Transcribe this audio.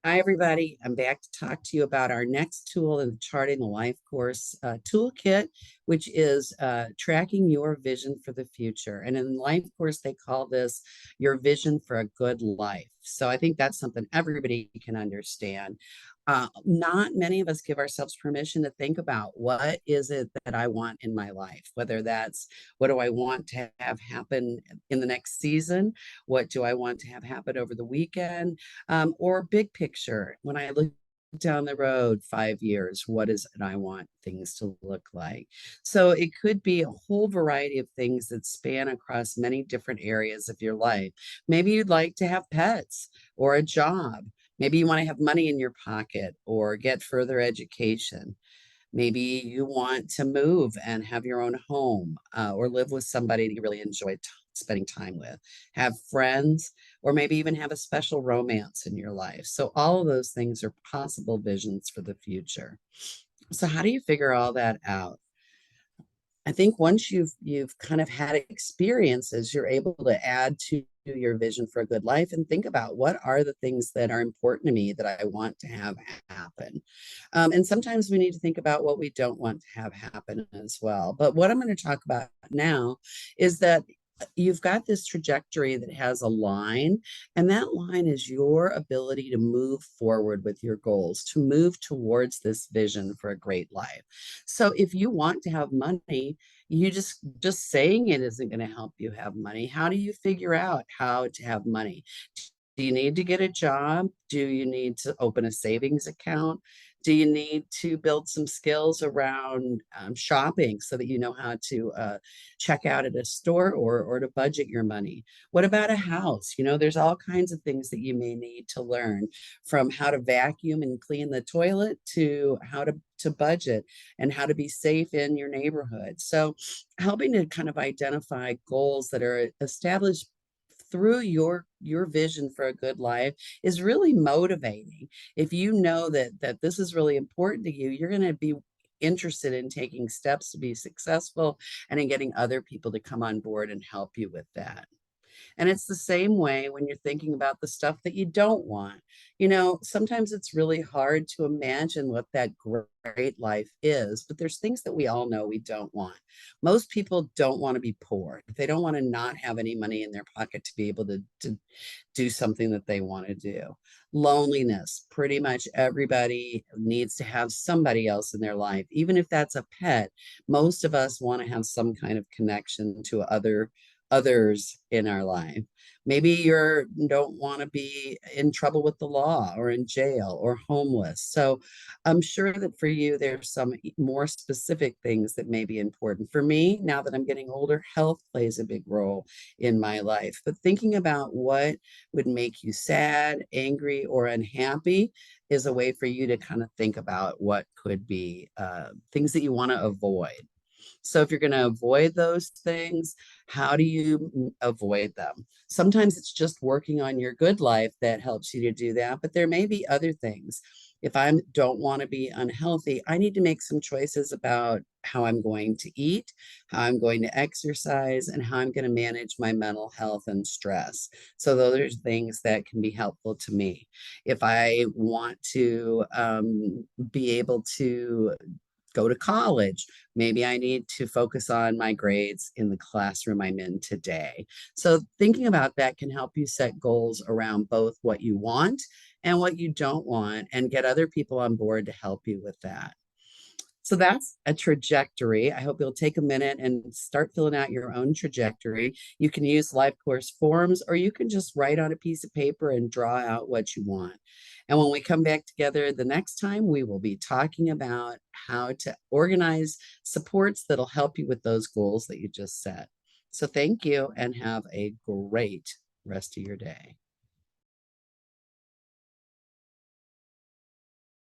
Hi, everybody. I'm back to talk to you about our next tool in the Charting the Life course toolkit, which is tracking your vision for the future. And in the life course, they call this your vision for a good life. So I think that's something everybody can understand. Not many of us give ourselves permission to think about what is it that I want in my life, whether that's what do I want to have happen in the next season? What do I want to have happen over the weekend? Or big picture, when I look down the road 5 years, what is it I want things to look like? So it could be a whole variety of things that span across many different areas of your life. Maybe you'd like to have pets or a job. Maybe you want to have money in your pocket or get further education. Maybe you want to move and have your own home or live with somebody that you really enjoy spending time with, have friends, or maybe even have a special romance in your life. So, all of those things are possible visions for the future. So, how do you figure all that out? I think once you've kind of had experiences, you're able to add to your vision for a good life and think about what are the things that are important to me that I want to have happen. And sometimes we need to think about what we don't want to have happen as well. But what I'm going to talk about now is that you've got this trajectory that has a line, and that line is your ability to move forward with your goals, to move towards this vision for a great life. So if you want to have money, you just saying it isn't going to help you have money. How do you figure out how to have money? Do you need to get a job? Do you need to open a savings account? Do you need to build some skills around shopping so that you know how to check out at a store or to budget your money? What about a house? You know, there's all kinds of things that you may need to learn, from how to vacuum and clean the toilet to how to budget and how to be safe in your neighborhood. So helping to kind of identify goals that are established through your vision for a good life is really motivating. If you know that this is really important to you, you're going to be interested in taking steps to be successful and in getting other people to come on board and help you with that. And it's the same way when you're thinking about the stuff that you don't want. You know, sometimes it's really hard to imagine what that great life is, but there's things that we all know we don't want. Most people don't want to be poor. They don't want to not have any money in their pocket to be able to do something that they want to do. Loneliness, pretty much everybody needs to have somebody else in their life, even if that's a pet. Most of us want to have some kind of connection to others in our life. Maybe you don't want to be in trouble with the law or in jail or homeless. So I'm sure that for you, there's some more specific things that may be important. For me, now that I'm getting older, health plays a big role in my life. But thinking about what would make you sad, angry, or unhappy is a way for you to kind of think about what could be things that you want to avoid. So if you're going to avoid those things, how do you avoid them? Sometimes it's just working on your good life that helps you to do that, but there may be other things. If I don't want to be unhealthy, I need to make some choices about how I'm going to eat, how I'm going to exercise, and how I'm going to manage my mental health and stress. So those are things that can be helpful to me. If I want to be able to go to college. Maybe I need to focus on my grades in the classroom I'm in today. So, thinking about that can help you set goals around both what you want and what you don't want and get other people on board to help you with that. So that's a trajectory. I hope you'll take a minute and start filling out your own trajectory. You can use life course forms, or you can just write on a piece of paper and draw out what you want. And when we come back together the next time, we will be talking about how to organize supports that'll help you with those goals that you just set. So thank you and have a great rest of your day.